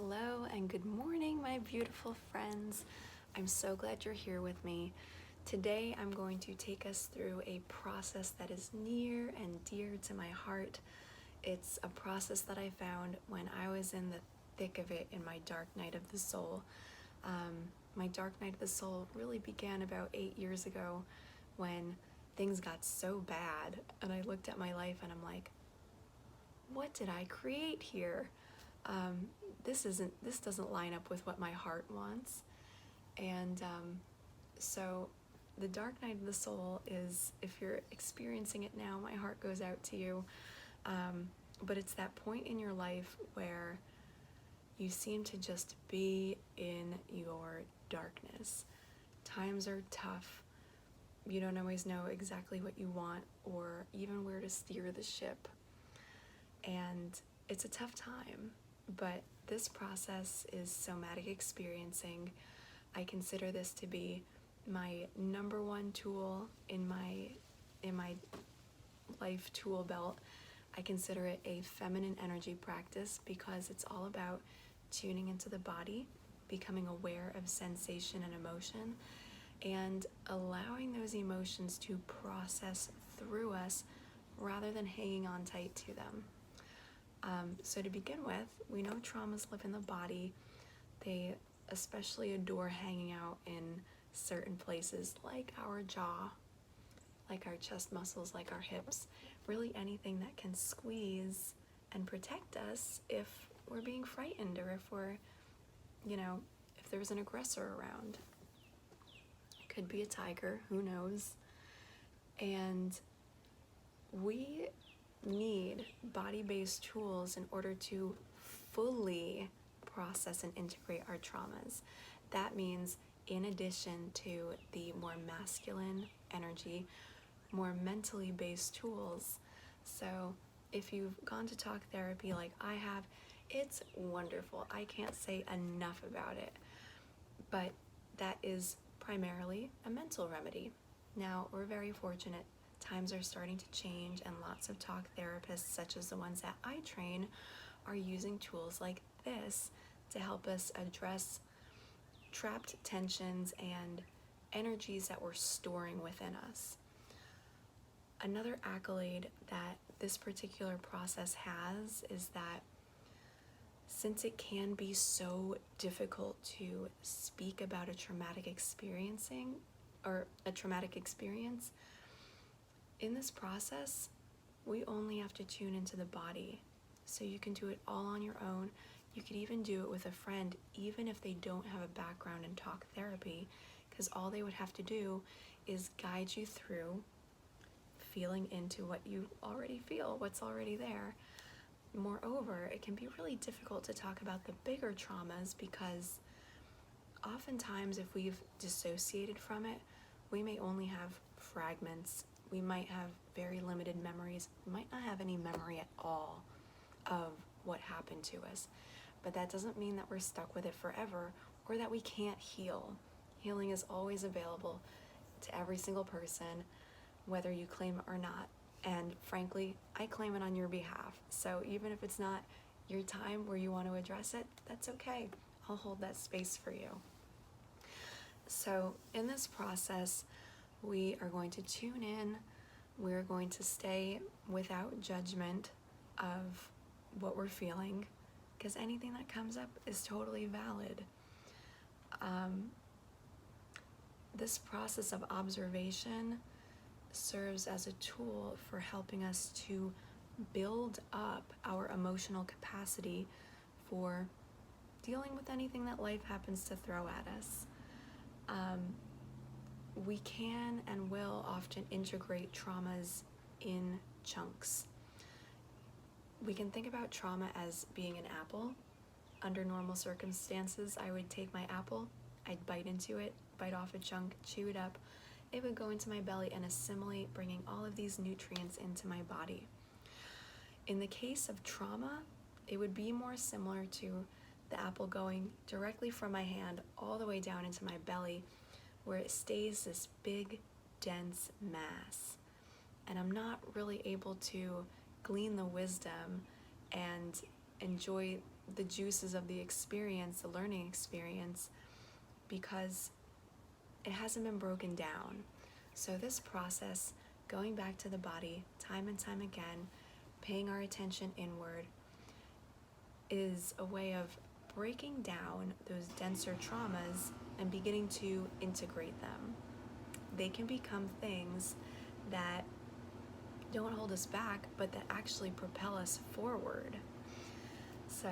Hello and good morning, my beautiful friends. I'm so glad you're here with me. Today I'm going to take us through a process that is near and dear to my heart. It's a process that I found when I was in the thick of it in my dark night of the soul. My dark night of the soul really began about 8 years ago when things got so bad and I looked at my life and I'm like, what did I create here? This doesn't line up with what my heart wants. And so the dark night of the soul is, if you're experiencing it now, my heart goes out to you. But it's that point in your life where you seem to just be in your darkness. Times are tough. You don't always know exactly what you want or even where to steer the ship. And it's a tough time, but this process is somatic experiencing. I consider this to be my number one tool in my life tool belt. I consider it a feminine energy practice because it's all about tuning into the body, becoming aware of sensation and emotion, and allowing those emotions to process through us rather than hanging on tight to them. So to begin with, we know traumas live in the body. They especially adore hanging out in certain places like our jaw, like our chest muscles, like our hips, really anything that can squeeze and protect us if we're being frightened or if we're, if there's an aggressor around. It could be a tiger, who knows? And we need body-based tools in order to fully process and integrate our traumas. That means in addition to the more masculine energy, more mentally based tools. So if you've gone to talk therapy like I have, it's wonderful. I can't say enough about it. But that is primarily a mental remedy. Now, we're very fortunate. Times are starting to change, and lots of talk therapists, such as the ones that I train, are using tools like this to help us address trapped tensions and energies that we're storing within us. Another accolade that this particular process has is that since it can be so difficult to speak about a traumatic experience, in this process, we only have to tune into the body. So you can do it all on your own. You could even do it with a friend, even if they don't have a background in talk therapy, because all they would have to do is guide you through feeling into what you already feel, what's already there. Moreover, it can be really difficult to talk about the bigger traumas because oftentimes if we've dissociated from it, we may only have fragments. We might have very limited memories. We might not have any memory at all of what happened to us. But that doesn't mean that we're stuck with it forever or that we can't heal. Healing is always available to every single person, whether you claim it or not. And frankly, I claim it on your behalf. So even if it's not your time where you want to address it, that's okay. I'll hold that space for you. So in this process, we are going to tune in. We're going to stay without judgment of what we're feeling, because anything that comes up is totally valid. This process of observation serves as a tool for helping us to build up our emotional capacity for dealing with anything that life happens to throw at us. We can and will often integrate traumas in chunks. We can think about trauma as being an apple. Under normal circumstances, I would take my apple, I'd bite into it, bite off a chunk, chew it up. It would go into my belly and assimilate, bringing all of these nutrients into my body. In the case of trauma, it would be more similar to the apple going directly from my hand all the way down into my belly, where it stays this big, dense mass. And I'm not really able to glean the wisdom and enjoy the juices of the experience, the learning experience, because it hasn't been broken down. So this process, going back to the body time and time again, paying our attention inward, is a way of breaking down those denser traumas and beginning to integrate them. They can become things that don't hold us back, but that actually propel us forward. So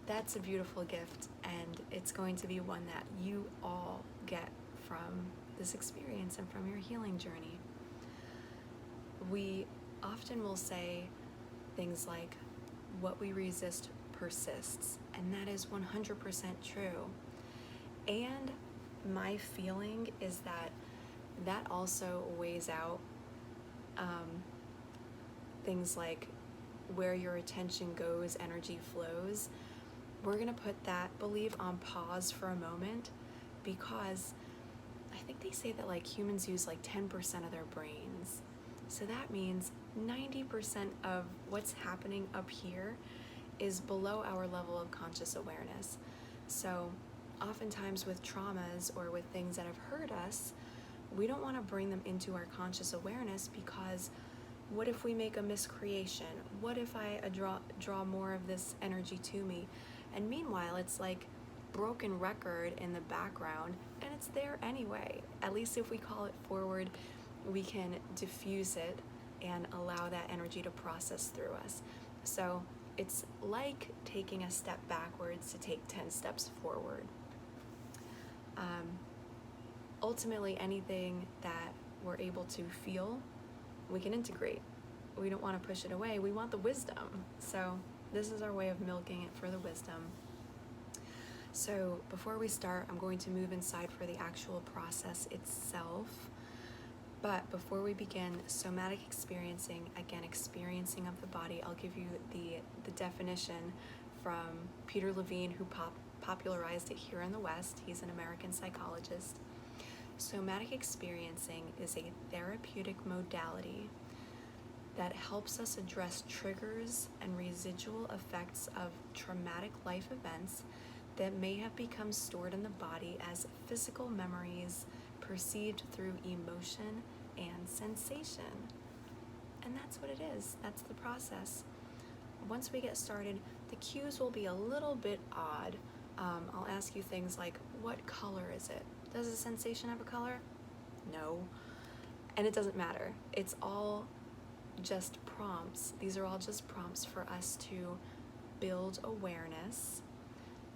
that's a beautiful gift, and it's going to be one that you all get from this experience and from your healing journey. We often will say things like, what we resist persists, and that is 100% true. And my feeling is that that also weighs out things like where your attention goes, energy flows. We're gonna put that belief on pause for a moment, because I think they say that like humans use like 10% of their brains. So that means 90% of what's happening up here is below our level of conscious awareness. So oftentimes with traumas or with things that have hurt us, we don't want to bring them into our conscious awareness, because what if we make a miscreation? What if I draw more of this energy to me? And meanwhile, it's like broken record in the background, and it's there anyway. At least if we call it forward, we can diffuse it and allow that energy to process through us. So it's like taking a step backwards to take 10 steps forward. Ultimately, anything that we're able to feel, we can integrate. We don't want to push it away. We want the wisdom. So this is our way of milking it for the wisdom. So before we start, I'm going to move inside for the actual process itself. But before we begin, somatic experiencing, again, experiencing of the body, I'll give you the definition from Peter Levine, who popularized it here in the West. He's an American psychologist. Somatic experiencing is a therapeutic modality that helps us address triggers and residual effects of traumatic life events that may have become stored in the body as physical memories perceived through emotion and sensation. And that's what it is. That's the process. Once we get started, the cues will be a little bit odd. I'll ask you things like, what color is it? Does the sensation have a color? No. And it doesn't matter. It's all just prompts. These are all just prompts for us to build awareness,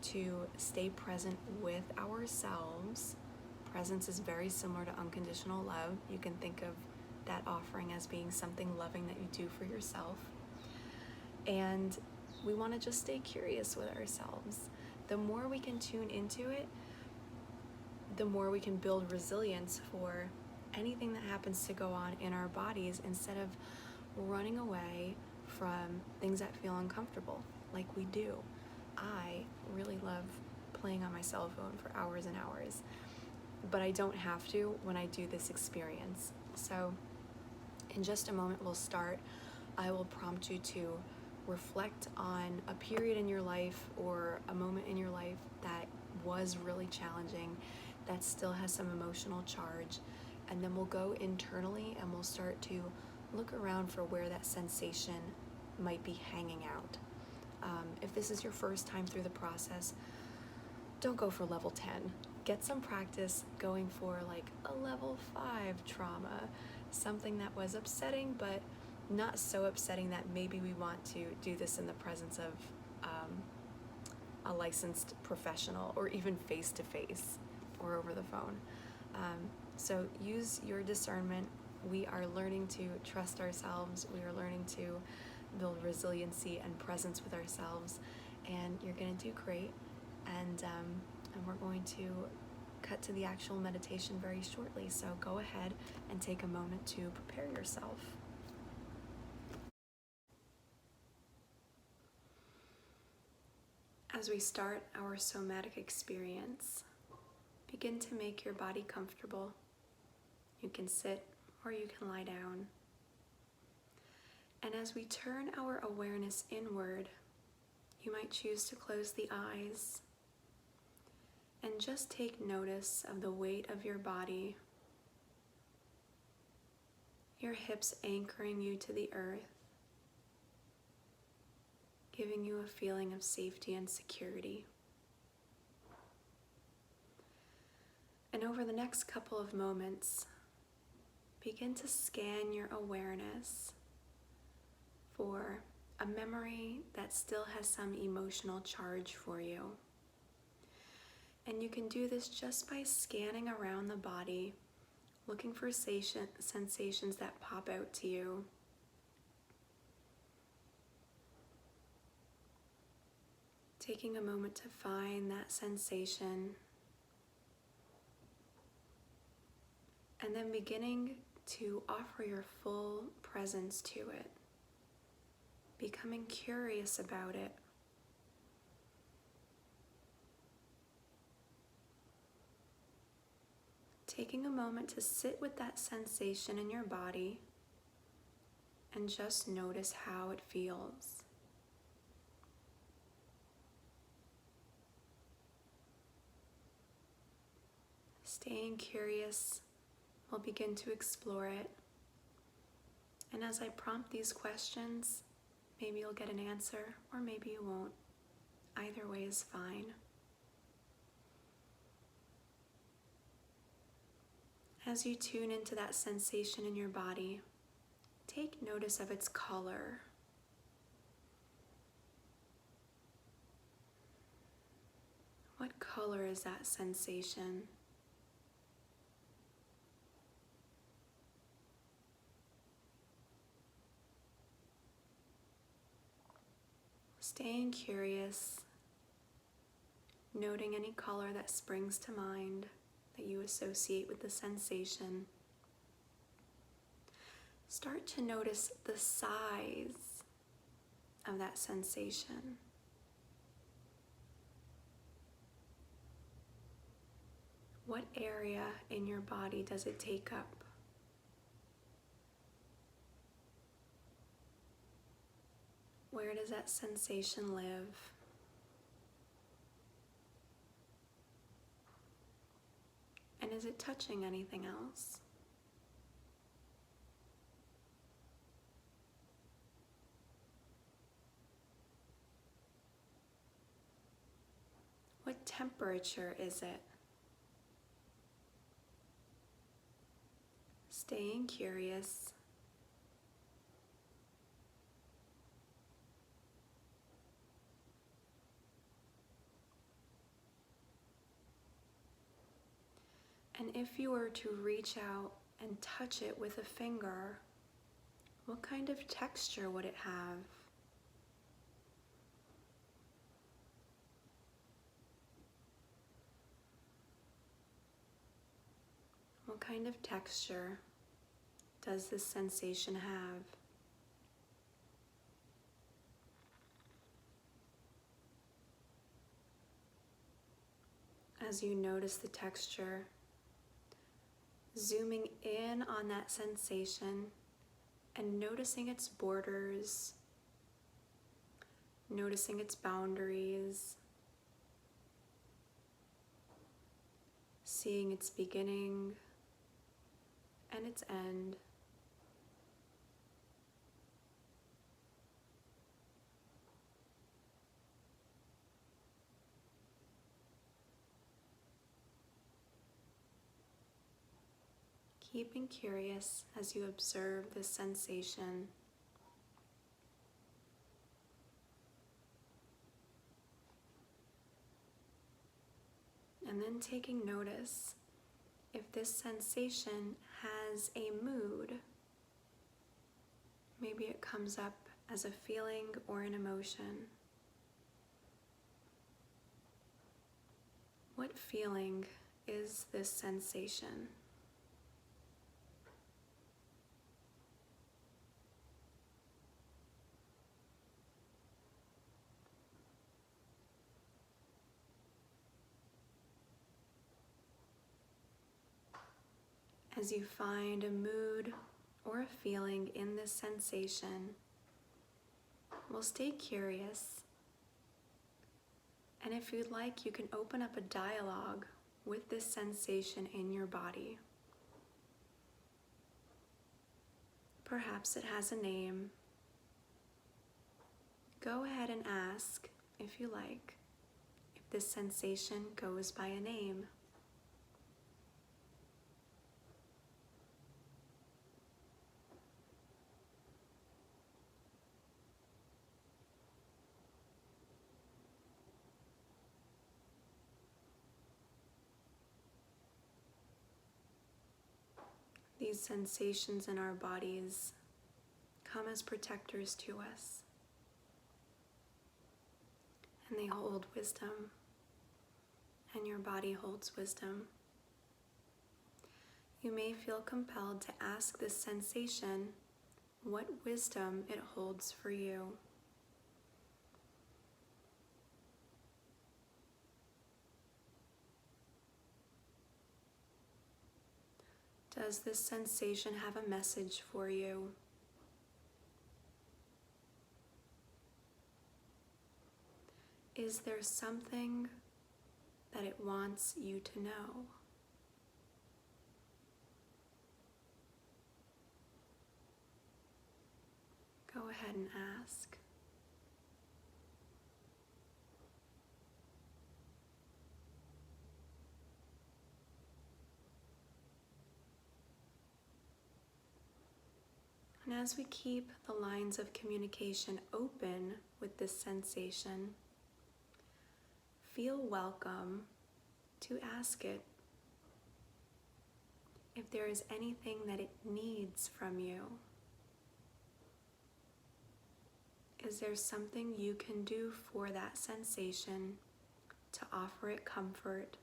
to stay present with ourselves. Presence is very similar to unconditional love. You can think of that offering as being something loving that you do for yourself. And we want to just stay curious with ourselves. The more we can tune into it, the more we can build resilience for anything that happens to go on in our bodies, instead of running away from things that feel uncomfortable, like we do. I really love playing on my cell phone for hours and hours, but I don't have to when I do this experience. So in just a moment, we'll start. I will prompt you to reflect on a period in your life or a moment in your life that was really challenging, that still has some emotional charge, and then we'll go internally and we'll start to look around for where that sensation might be hanging out. If this is your first time through the process, don't go for level 10. Get some practice going for like a level 5 trauma, something that was upsetting, but not so upsetting that maybe we want to do this in the presence of a licensed professional, or even face-to-face or over the phone. So use your discernment. We are learning to trust ourselves. We are learning to build resiliency and presence with ourselves, and you're going to do great. And we're going to cut to the actual meditation very shortly. So go ahead and take a moment to prepare yourself. As we start our somatic experience, begin to make your body comfortable. You can sit or you can lie down. And as we turn our awareness inward, You might choose to close the eyes and just take notice of the weight of your body, your hips anchoring you to the earth, giving you a feeling of safety and security. And over the next couple of moments, begin to scan your awareness for a memory that still has some emotional charge for you. And you can do this just by scanning around the body, looking for sensations that pop out to you. Taking a moment to find that sensation, and then beginning to offer your full presence to it, becoming curious about it. Taking a moment to sit with that sensation in your body and just notice how it feels. Staying curious, we'll begin to explore it. And as I prompt these questions, maybe you'll get an answer or maybe you won't. Either way is fine. As you tune into that sensation in your body, take notice of its color. What color is that sensation? Staying curious, noting any color that springs to mind that you associate with the sensation. Start to notice the size of that sensation. What area in your body does it take up? Where does that sensation live? And is it touching anything else? What temperature is it? Staying curious. And if you were to reach out and touch it with a finger, what kind of texture would it have? What kind of texture does this sensation have? As you notice the texture, zooming in on that sensation and noticing its borders, noticing its boundaries, seeing its beginning and its end. Keeping curious as you observe this sensation. And then taking notice if this sensation has a mood. Maybe it comes up as a feeling or an emotion. What feeling is this sensation? As you find a mood or a feeling in this sensation, we'll stay curious And if you'd like, you can open up a dialogue with this sensation in your body. Perhaps it has a name. Go ahead and ask, if you like, if this sensation goes by a name. These sensations in our bodies come as protectors to us, and they hold wisdom, and your body holds wisdom. You may feel compelled to ask this sensation what wisdom it holds for you. Does this sensation have a message for you? Is there something that it wants you to know? Go ahead and ask. And as we keep the lines of communication open with this sensation, feel welcome to ask it if there is anything that it needs from you. Is there something you can do for that sensation to offer it comfort,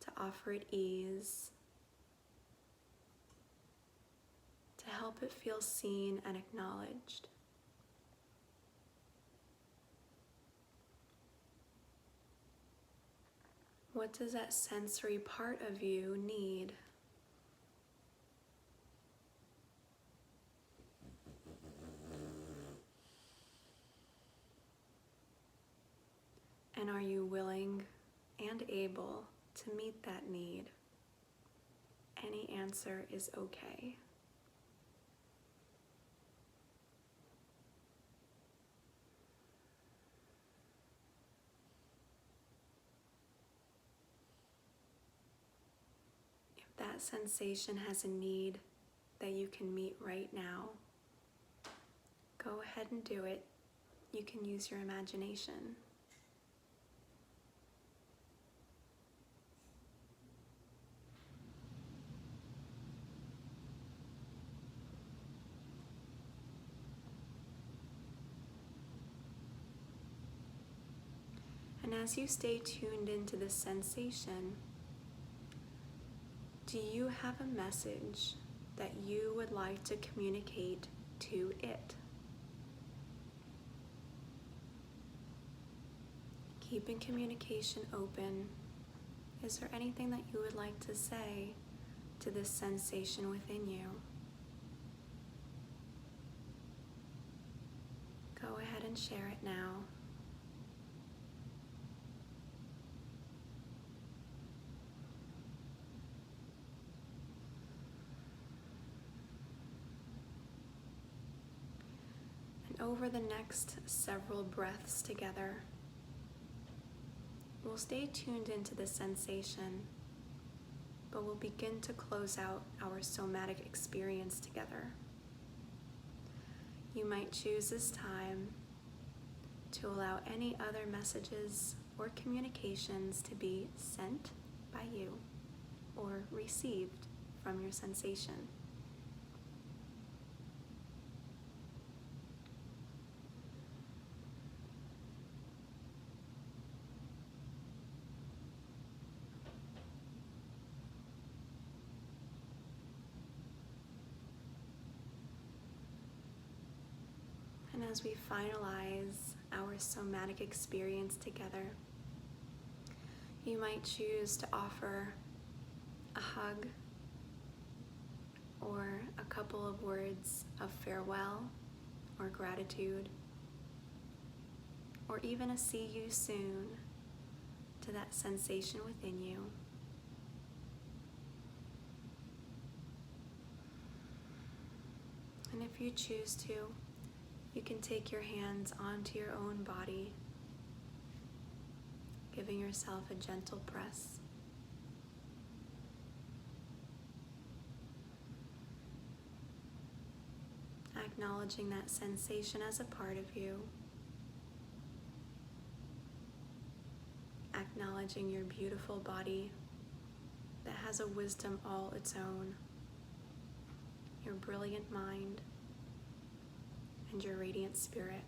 to offer it ease, to help it feel seen and acknowledged? What does that sensory part of you need? And are you willing and able to meet that need? Any answer is okay. If that sensation has a need that you can meet right now, go ahead and do it. You can use your imagination. And as you stay tuned into this sensation, do you have a message that you would like to communicate to it? Keeping communication open, is there anything that you would like to say to this sensation within you? Go ahead and share it now. And over the next several breaths together, we'll stay tuned into the sensation, but we'll begin to close out our somatic experience together. You might choose this time to allow any other messages or communications to be sent by you or received from your sensation. And as we finalize our somatic experience together, you might choose to offer a hug or a couple of words of farewell or gratitude. or even a see you soon to that sensation within you. And if you choose to, you can take your hands onto your own body, giving yourself a gentle press. Acknowledging that sensation as a part of you. Acknowledging your beautiful body that has a wisdom all its own. Your brilliant mind and your radiant spirit.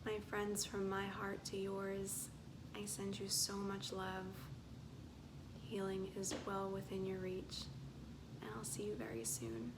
My friends, from my heart to yours, I send you so much love. Healing is well within your reach, and I'll see you very soon.